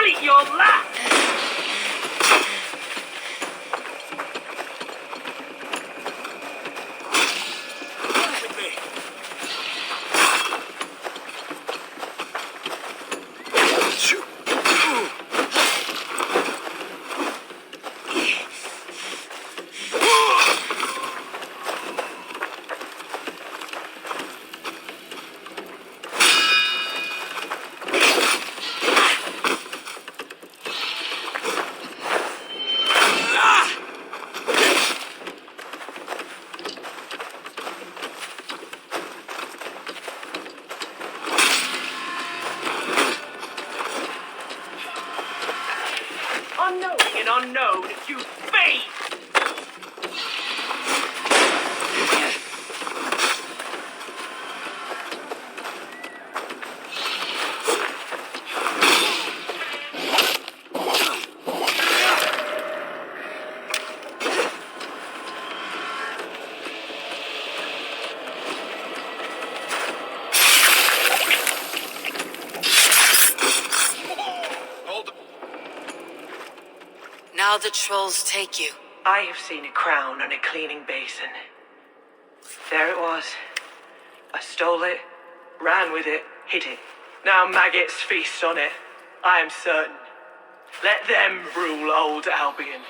eat your lap! Unknown, you fade! Now the trolls take you. I have seen a crown on a cleaning basin. There it was. I stole it, ran with it, hid it. Now maggots feast on it. I am certain. Let them rule old Albion.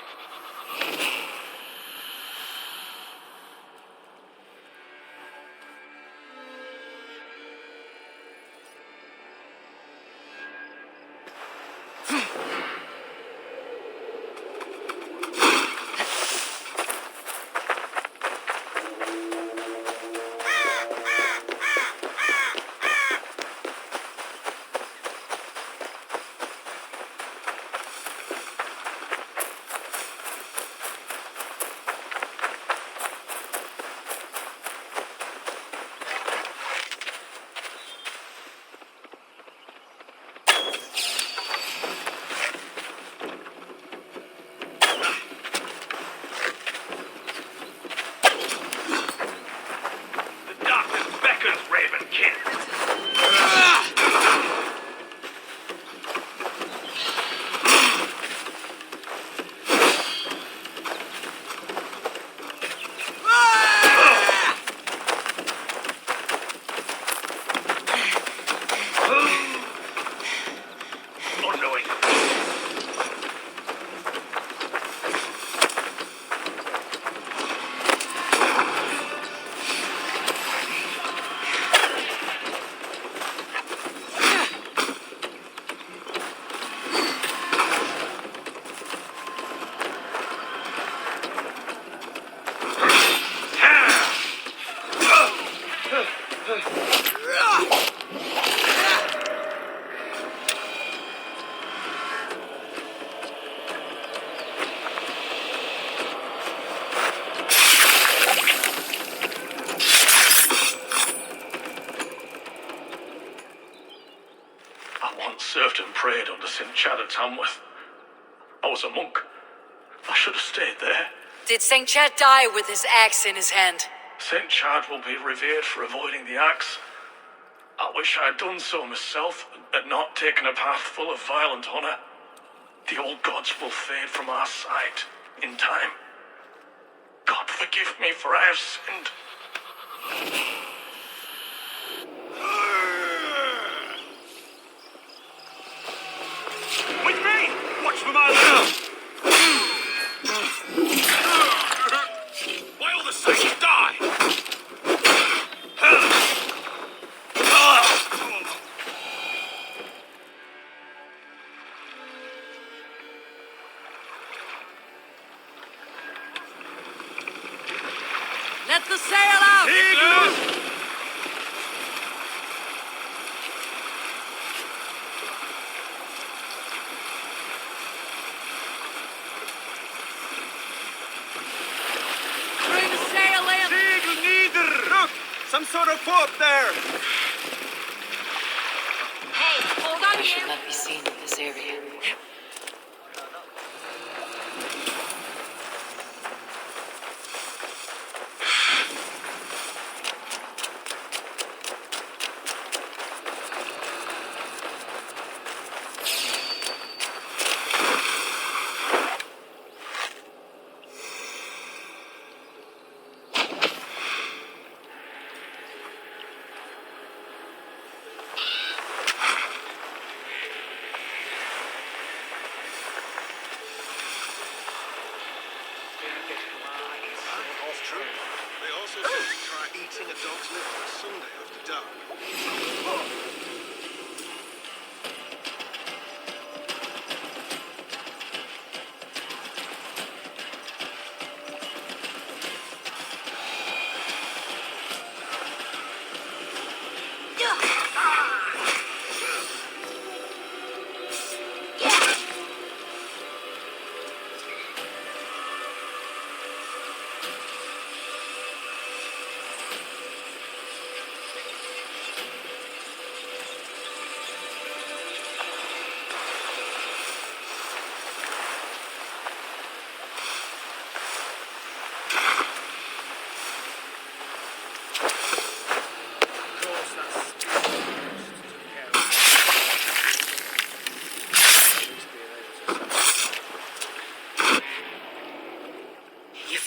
Served and prayed under St. Chad at Tamworth. I was a monk. I should have stayed there. Did St. Chad die with his axe in his hand? St. Chad will be revered for avoiding the axe. I wish I had done so myself, and not taken a path full of violent honor. The old gods will fade from our sight in time. God forgive me, for I have sinned. With me! Watch for my left! Why all the saints die? Let the sail out! Ignus! Bring the sail in! Siegel neither! Look! Some sort of fort there! Hey, hold on, you should not be seen in this area. eating a dog's liver on a Sunday after dark.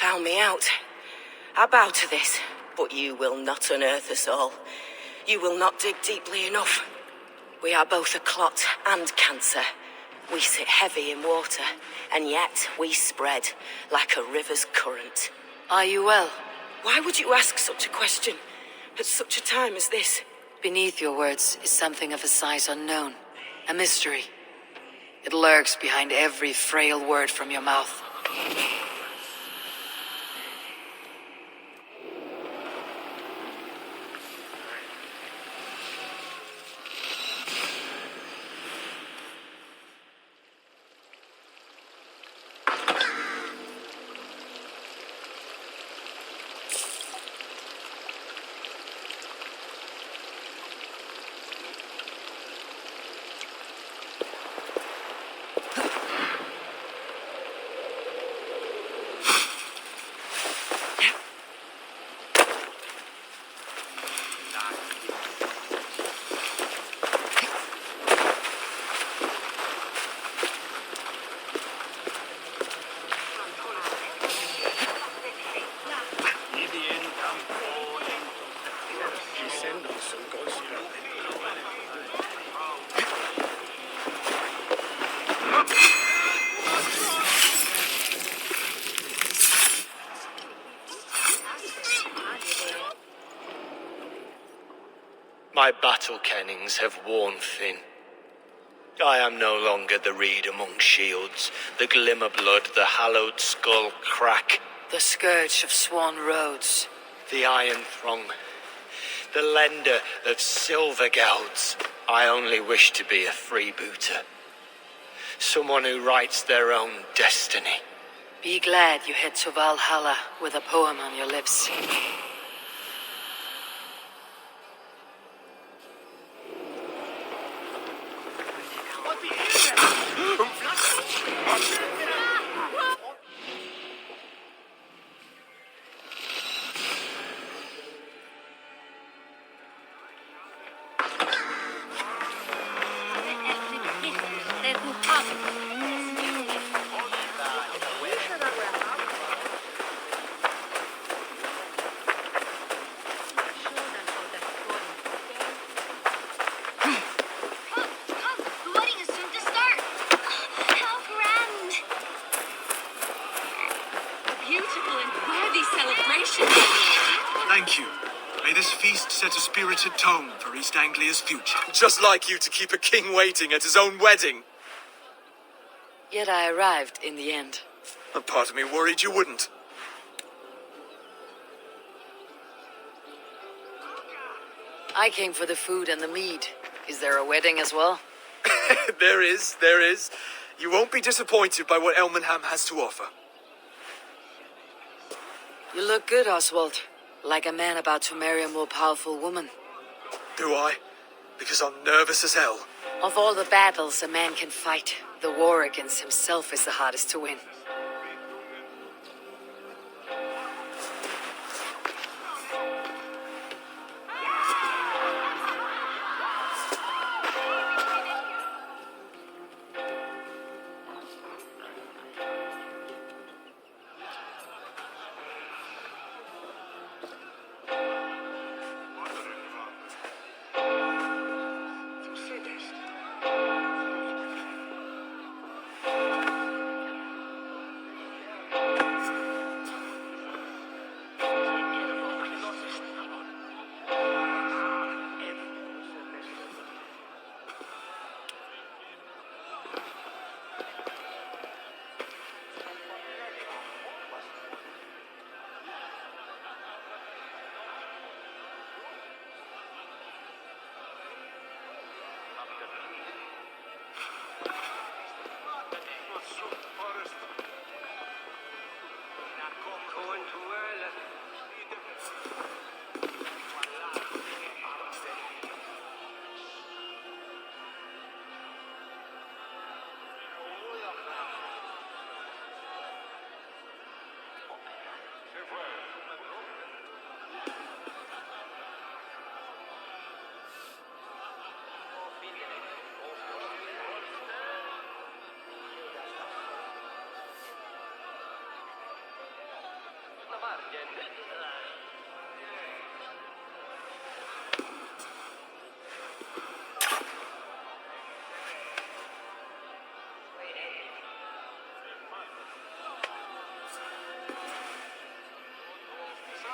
Found me out. I bow to this, but you will not unearth us all. You will not dig deeply enough. We are both a clot and cancer. We sit heavy in water, and yet we spread like a river's current. Are you well? Why would you ask such a question at such a time as this? Beneath your words is something of a size unknown. A mystery. It lurks behind every frail word from your mouth. My battle kennings have worn thin. I am no longer the reed among shields, the glimmer blood, the hallowed skull crack, The scourge of Swan Roads. the iron throng, the lender of silver gelds. I only wish to be a freebooter. Someone who writes their own destiny. Be glad you head to Valhalla with a poem on your lips. Thank you. May this feast set a spirited tone for East Anglia's future. Just like you to keep a king waiting at his own wedding. Yet I arrived in the end. A part of me worried you wouldn't. I came for the food and the mead. Is there a wedding as well? There is. You won't be disappointed by what Elmenham has to offer. You look good, Oswald. Like a man about to marry a more powerful woman. Do I? Because I'm nervous as hell. Of all the battles a man can fight, the war against himself is the hardest to win.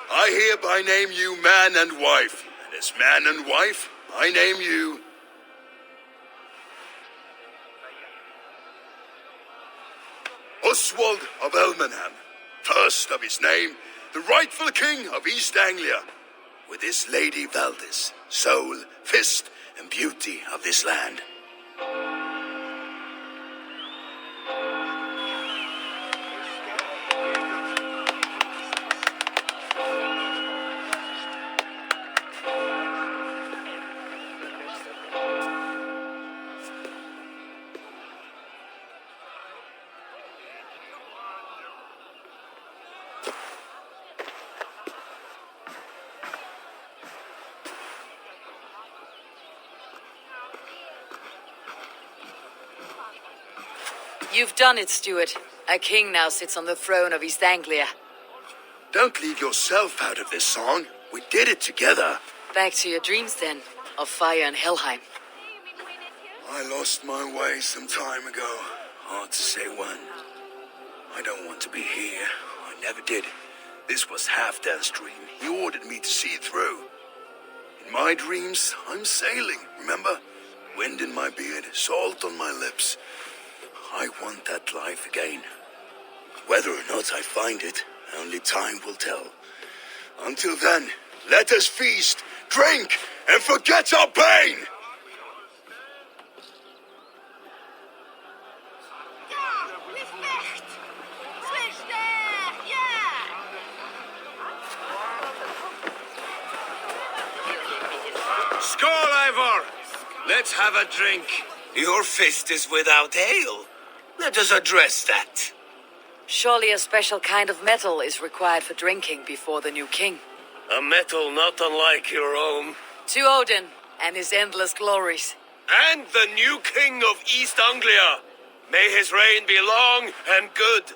I hereby name you man and wife, and as man and wife, I name you Oswald of Elmenham, first of his name, the rightful king of East Anglia, with his lady Valdis, soul, fist, and beauty of this land. You've done it, Stuart. A king now sits on the throne of East Anglia. Don't leave yourself out of this song. We did it together. Back to your dreams then, of fire and Helheim. I lost my way some time ago. Hard to say when. I don't want to be here. I never did. This was Halfdan's dream. He ordered me to see it through. In my dreams, I'm sailing, remember? Wind in my beard, salt on my lips. I want that life again. Whether or not I find it, only time will tell. Until then, let us feast, drink, and forget our pain! Skål, Eivor! Let's have a drink. Your fist is without ale. Let us address that. Surely a special kind of metal is required for drinking before the new king. A metal not unlike your own. To Odin and his endless glories. And the new king of East Anglia. May his reign be long and good.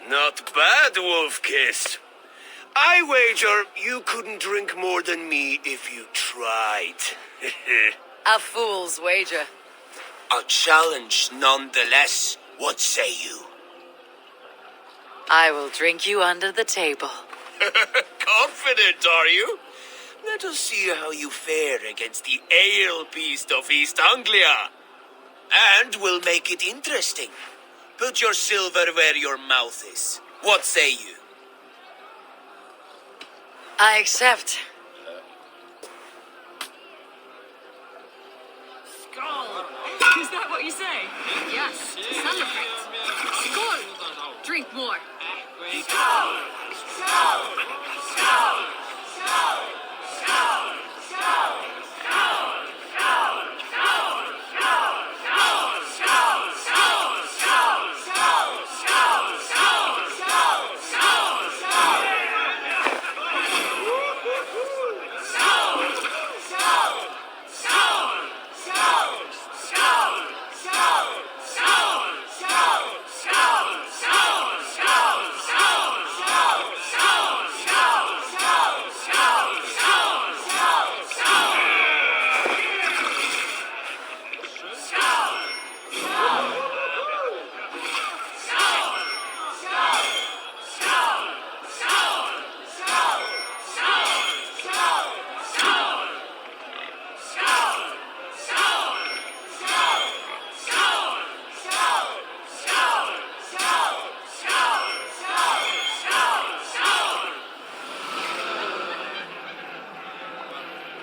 Not bad, Wolf-Kiss. I wager you couldn't drink more than me if you tried. A fool's wager. A challenge nonetheless. What say you? I will drink you under the table. Confident, are you? Let us see how you fare against the ale beast of East Anglia. And we'll make it interesting. Put your silver where your mouth is. What say you? I accept. Is that what you say? Yes. Celebrate. Skål! Drink more.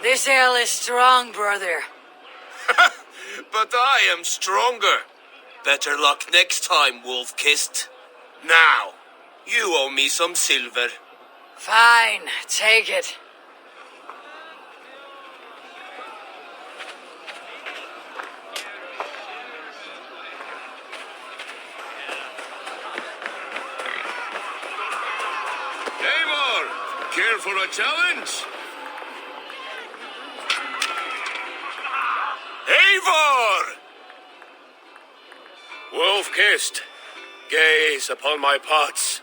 This ale is strong, brother. But I am stronger. Better luck next time, Wolf-Kissed. Now, you owe me some silver. Fine, take it. Eivor, care for a challenge? Eivor! Kissed, gaze upon my pots.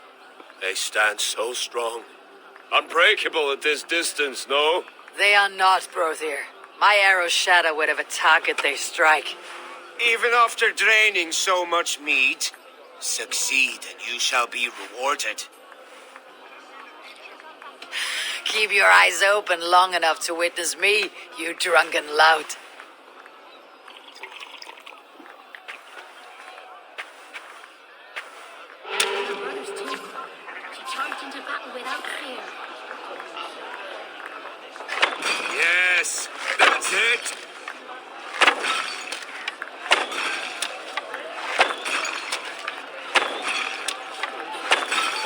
They stand so strong. Unbreakable at this distance, no? They are not, Brother. My arrows shatter whatever target they strike. Even after draining so much meat, succeed and you shall be rewarded. Keep your eyes open long enough to witness me, you drunken lout. The brothers too. She charged into battle without fear. Yes, that's it.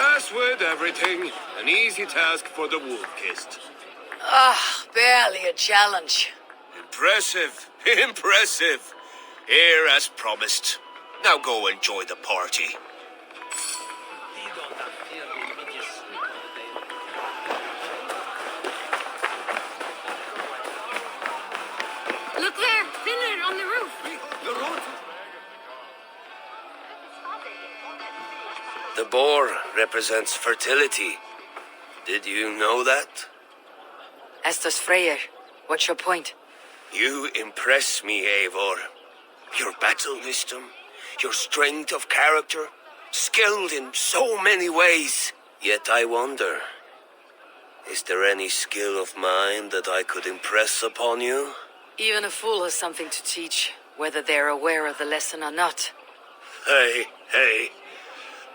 As with everything, an easy task for the wolf-kissed. Barely a challenge. Impressive, impressive. Here as promised. Now go enjoy the party. Look there, Finland on the roof. The boar represents fertility. Did you know that? As does Freyr. What's your point? You impress me, Eivor. Your battle wisdom, your strength of character, skilled in so many ways. Yet I wonder, is there any skill of mine that I could impress upon you? Even a fool has something to teach, whether they're aware of the lesson or not. Hey,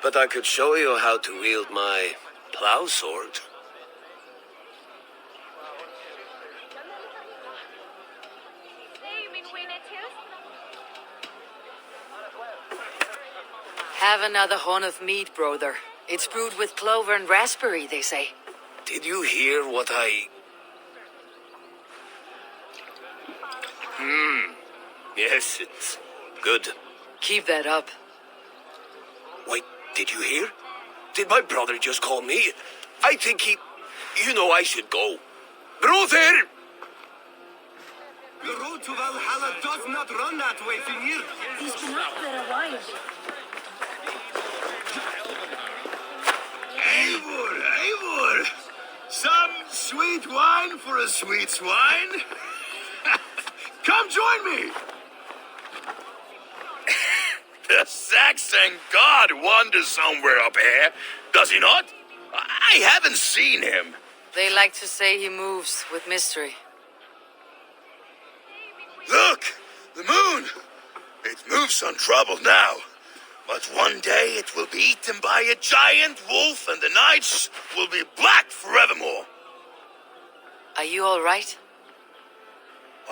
but I could show you how to wield my plow sword. Have another horn of mead, brother. It's brewed with clover and raspberry, they say. Did you hear what I... Yes, it's good. Keep that up. Wait, did you hear? Did my brother just call me? I think he... You know I should go. Brother! The road to Valhalla does not run that way, Fingir. He's been up there a while. Eivor! Some sweet wine for a sweet swine? Come join me! The Saxon god wanders somewhere up here, does he not? I haven't seen him. They like to say he moves with mystery. Look, the moon. It moves untroubled now. But one day it will be eaten by a giant wolf and the nights will be black forevermore. Are you all right?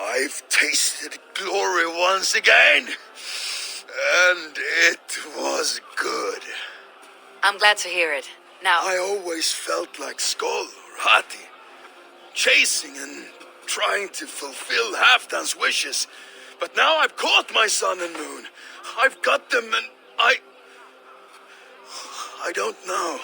I've tasted glory once again. And it was good. I'm glad to hear it. Now, I always felt like Skoll or Hati, chasing and trying to fulfill Halfdan's wishes. But now I've caught my sun and moon. I've got them and I don't know.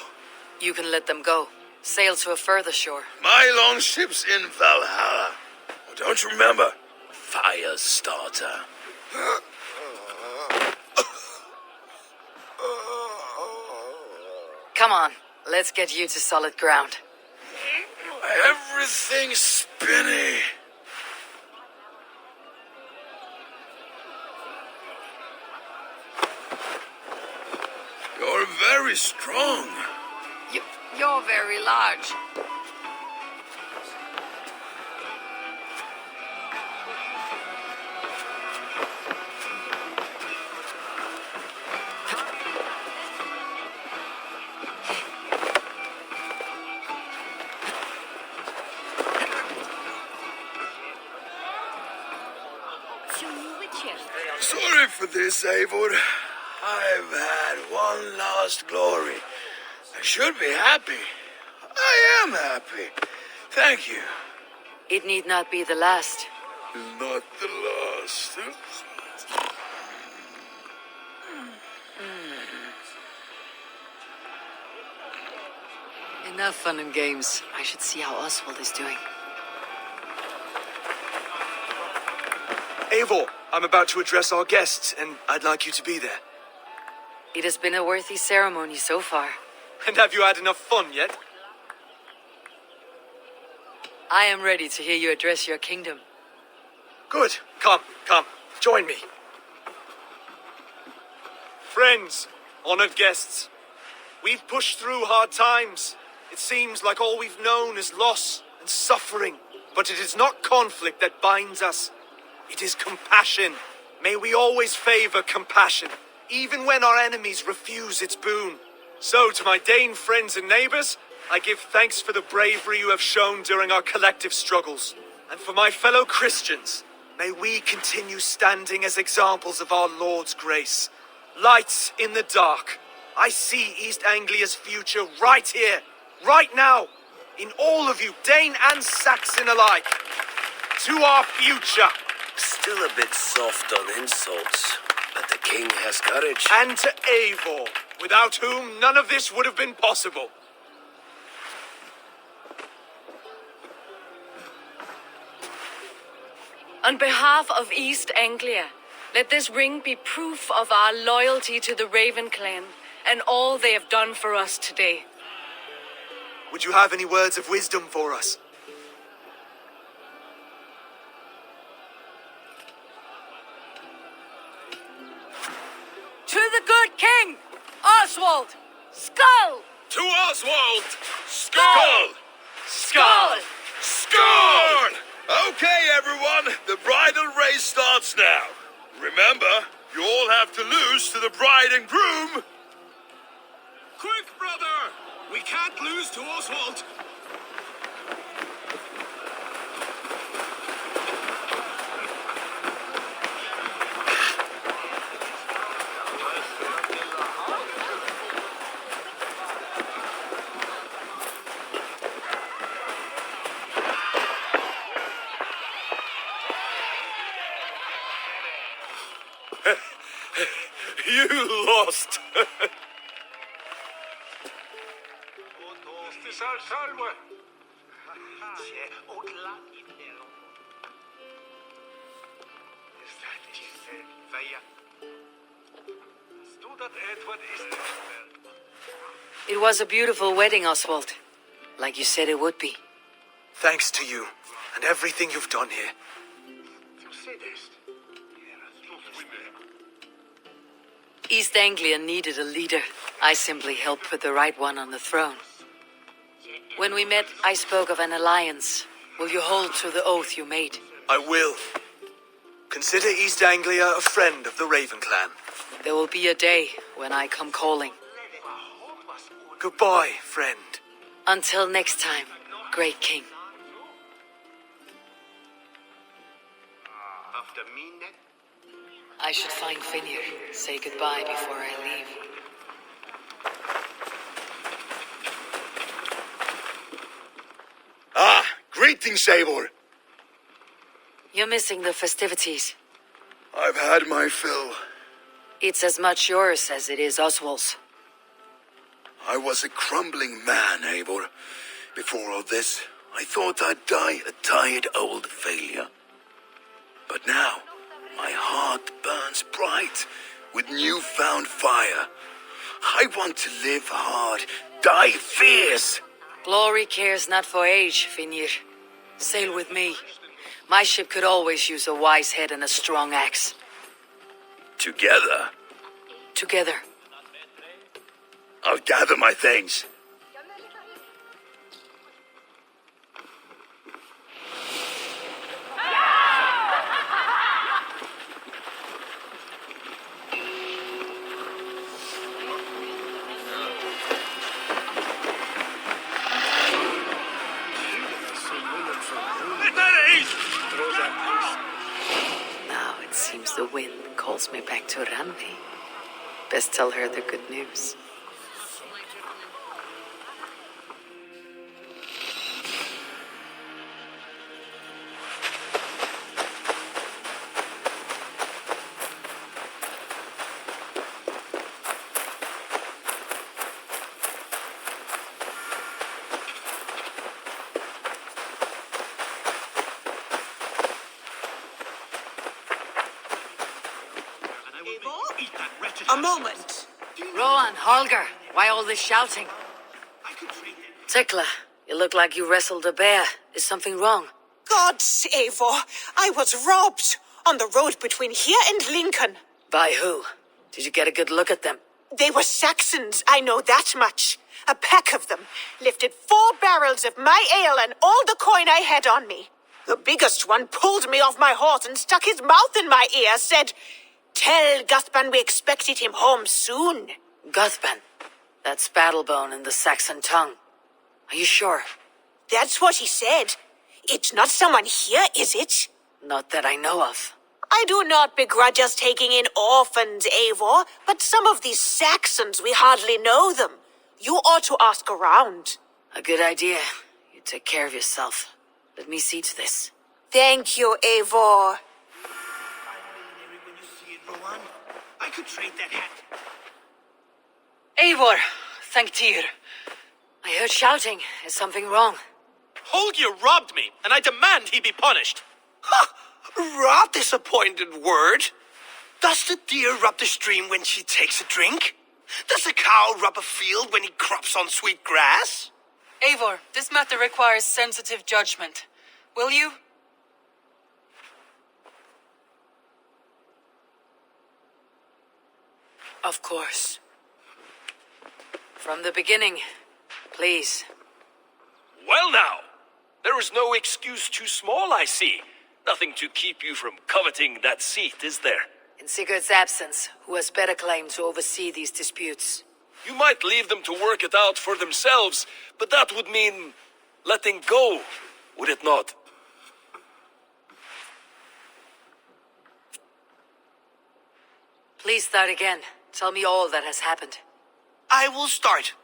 you can let them go. Sail to a further shore. My longship's in Valhalla. Oh, don't you remember? Firestarter. Come on, let's get you to solid ground. Everything's spinny. You're very strong. You're very large. Sorry for this, Eivor. I've had one last glory. I should be happy. I am happy. Thank you. It need not be the last. Not the last. Enough fun and games. I should see how Oswald is doing. Eivor, I'm about to address our guests, and I'd like you to be there. It has been a worthy ceremony so far. And have you had enough fun yet? I am ready to hear you address your kingdom. Good. Come. Join me. Friends, honored guests, we've pushed through hard times. It seems like all we've known is loss and suffering. But it is not conflict that binds us. It is compassion. May we always favor compassion, even when our enemies refuse its boon. So, to my Dane friends and neighbors, I give thanks for the bravery you have shown during our collective struggles. And for my fellow Christians, may we continue standing as examples of our Lord's grace. Lights in the dark. I see East Anglia's future right here, right now, in all of you, Dane and Saxon alike. To our future. Still a bit soft on insults, but the king has courage. And to Eivor, without whom none of this would have been possible. On behalf of East Anglia, let this ring be proof of our loyalty to the Raven clan and all they have done for us today. Would you have any words of wisdom for us? To the good king, Oswald, Skull! To Oswald! Skull! Skull! Skull! Okay, everyone, the bridal race starts now. Remember, you all have to lose to the bride and groom. Quick, brother! We can't lose to Oswald. You lost. It was a beautiful wedding, Oswald. Like you said it would be. Thanks to you, and everything you've done here. East Anglia needed a leader. I simply helped put the right one on the throne. When we met, I spoke of an alliance. Will you hold to the oath you made? I will. Consider East Anglia a friend of the Raven clan. There will be a day when I come calling. Goodbye, friend. Until next time, great king. I should find Finir. Say goodbye before I leave. Greetings, Eivor. You're missing the festivities. I've had my fill. It's as much yours as it is Oswald's. I was a crumbling man, Eivor. Before all this, I thought I'd die a tired old failure. But now, my heart burns bright with newfound fire. I want to live hard, die fierce. Glory cares not for age, Finir. Sail with me. My ship could always use a wise head and a strong axe. Together, Together. I'll gather my things. Now it seems the wind calls me back to Randi. Best tell her the good news. A moment. Rowan, Holger, why all this shouting? Tekla, you look like you wrestled a bear. Is something wrong? Gods, Eivor, I was robbed on the road between here and Lincoln. By who? Did you get a good look at them? They were Saxons, I know that much. A pack of them lifted 4 barrels of my ale and all the coin I had on me. The biggest one pulled me off my horse and stuck his mouth in my ear, said, "Tell Guthban we expected him home soon." Guthban? That's Battlebone in the Saxon tongue. Are you sure? That's what he said. It's not someone here, is it? Not that I know of. I do not begrudge us taking in orphans, Eivor, but some of these Saxons, we hardly know them. You ought to ask around. A good idea. You take care of yourself. Let me see to this. Thank you, Eivor. I could trade that hat. Eivor, thank Tyr. I heard shouting. Is something wrong? Holger robbed me, and I demand he be punished. Rot this appointed word. Does the deer rub the stream when she takes a drink? Does a cow rub a field when he crops on sweet grass? Eivor, this matter requires sensitive judgment. Will you? Of course. From the beginning, please. Well now, there is no excuse too small, I see. Nothing to keep you from coveting that seat, is there? In Sigurd's absence, who has better claim to oversee these disputes? You might leave them to work it out for themselves, but that would mean letting go, would it not? Please start again. Tell me all that has happened. I will start.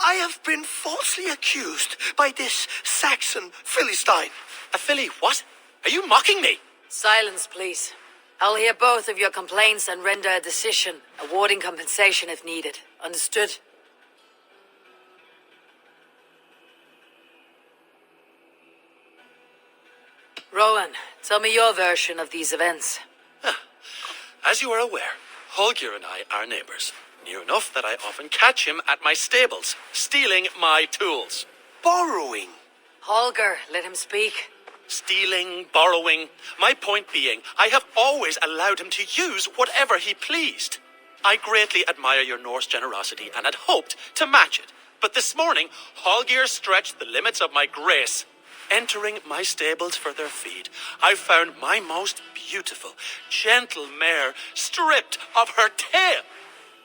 I have been falsely accused by this Saxon Philistine. A filly, what? Are you mocking me? Silence, please. I'll hear both of your complaints and render a decision, awarding compensation if needed. Understood? Rowan, tell me your version of these events. As you are aware, Holger and I are neighbors. Near enough that I often catch him at my stables, stealing my tools. Borrowing. Holger, let him speak. Stealing, borrowing. My point being, I have always allowed him to use whatever he pleased. I greatly admire your Norse generosity and had hoped to match it. But this morning, Holger stretched the limits of my grace. Entering my stables for their feed, I found my most beautiful, gentle mare stripped of her tail.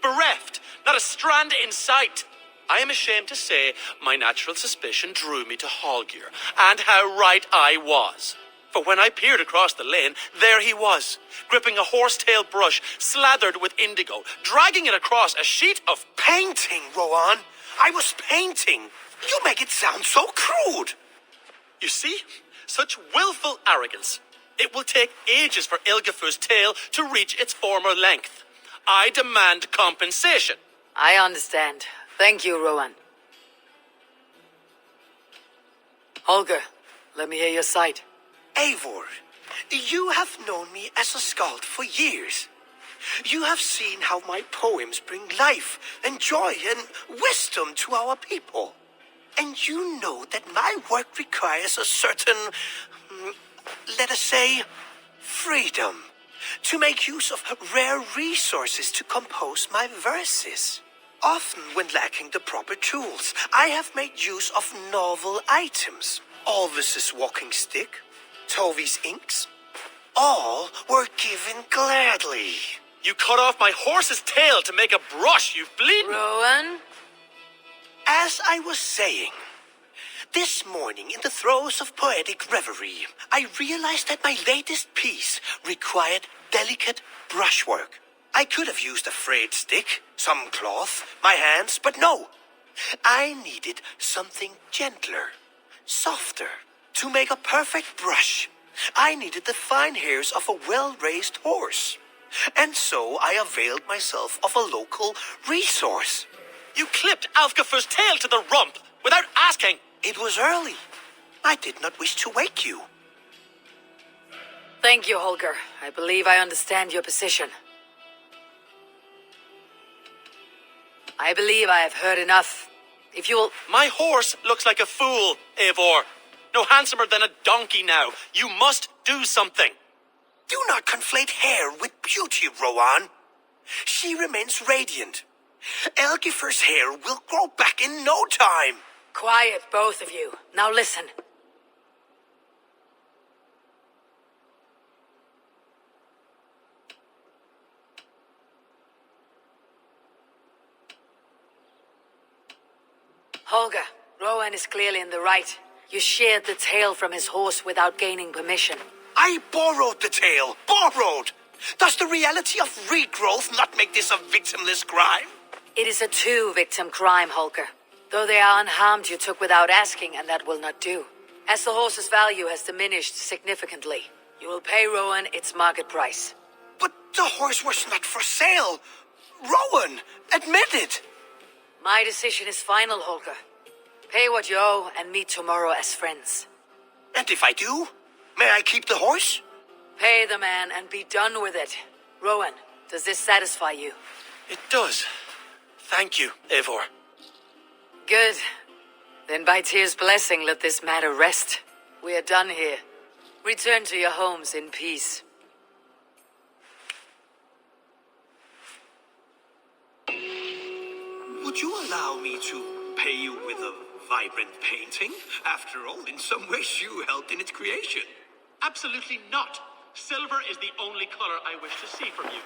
Bereft, not a strand in sight. I am ashamed to say my natural suspicion drew me to Holger, and how right I was. For when I peered across the lane, there he was, gripping a horsetail brush slathered with indigo, dragging it across a sheet of Painting, Rowan. I was painting. You make it sound so crude. You see? Such willful arrogance. It will take ages for Ilgafur's tail to reach its former length. I demand compensation. I understand. Thank you, Rowan. Holger, let me hear your side. Eivor, you have known me as a skald for years. You have seen how my poems bring life and joy and wisdom to our people. And you know that my work requires a certain, let us say, freedom to make use of rare resources to compose my verses. Often when lacking the proper tools, I have made use of novel items. Alvis's walking stick, Tovi's inks, all were given gladly. You cut off my horse's tail to make a brush, you bleeding... Rowan? As I was saying, this morning in the throes of poetic reverie, I realized that my latest piece required delicate brushwork. I could have used a frayed stick, some cloth, my hands, but no. I needed something gentler, softer. To make a perfect brush, I needed the fine hairs of a well-raised horse. And so I availed myself of a local resource. You clipped Alfgafur's tail to the rump without asking. It was early. I did not wish to wake you. Thank you, Holger. I believe I understand your position. I believe I have heard enough. If you'll... My horse looks like a fool, Eivor. No handsomer than a donkey now. You must do something. Do not conflate hair with beauty, Rowan. She remains radiant. Elgifer's hair will grow back in no time. Quiet, both of you. Now listen. Holger, Rowan is clearly in the right. You sheared the tail from his horse without gaining permission. I borrowed the tail. Borrowed! Does the reality of regrowth not make this a victimless crime? It is a two-victim crime, Holger. Though they are unharmed, you took without asking, and that will not do. As the horse's value has diminished significantly, you will pay Rowan its market price. But the horse was not for sale. Rowan, admit it. My decision is final, Holger. Pay what you owe and meet tomorrow as friends. And if I do, may I keep the horse? Pay the man and be done with it. Rowan, does this satisfy you? It does. Thank you, Eivor. Good. Then by Tyr's blessing, let this matter rest. We are done here. Return to your homes in peace. Would you allow me to pay you with a vibrant painting? After all, in some ways you helped in its creation. Absolutely not. Silver is the only color I wish to see from you.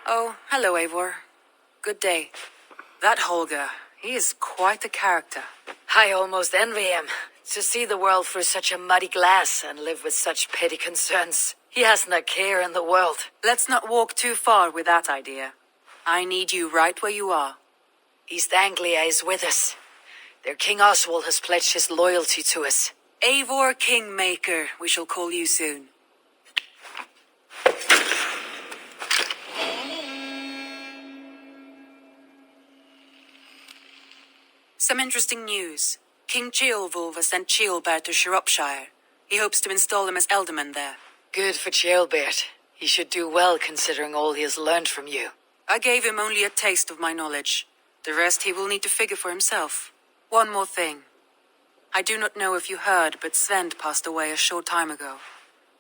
Oh, hello, Eivor. Good day. That Holger, he is quite a character. I almost envy him. To see the world through such a muddy glass and live with such petty concerns. He hasn't a care in the world. Let's not walk too far with that idea. I need you right where you are. East Anglia is with us. Their King Oswald has pledged his loyalty to us. Eivor Kingmaker, we shall call you soon. Some interesting news. King Ceolwulf has sent Ceolbert to Shropshire. He hopes to install him as Elderman there. Good for Ceolbert. He should do well considering all he has learned from you. I gave him only a taste of my knowledge. The rest he will need to figure for himself. One more thing. I do not know if you heard, but Sven passed away a short time ago.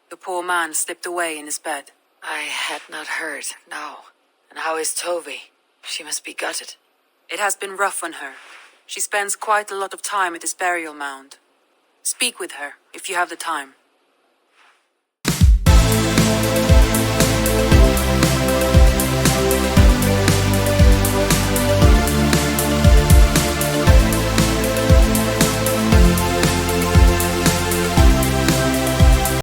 The poor man slipped away in his bed. I had not heard, no. And how is Tovi? She must be gutted. It has been rough on her. She spends quite a lot of time at his burial mound. Speak with her, if you have the time.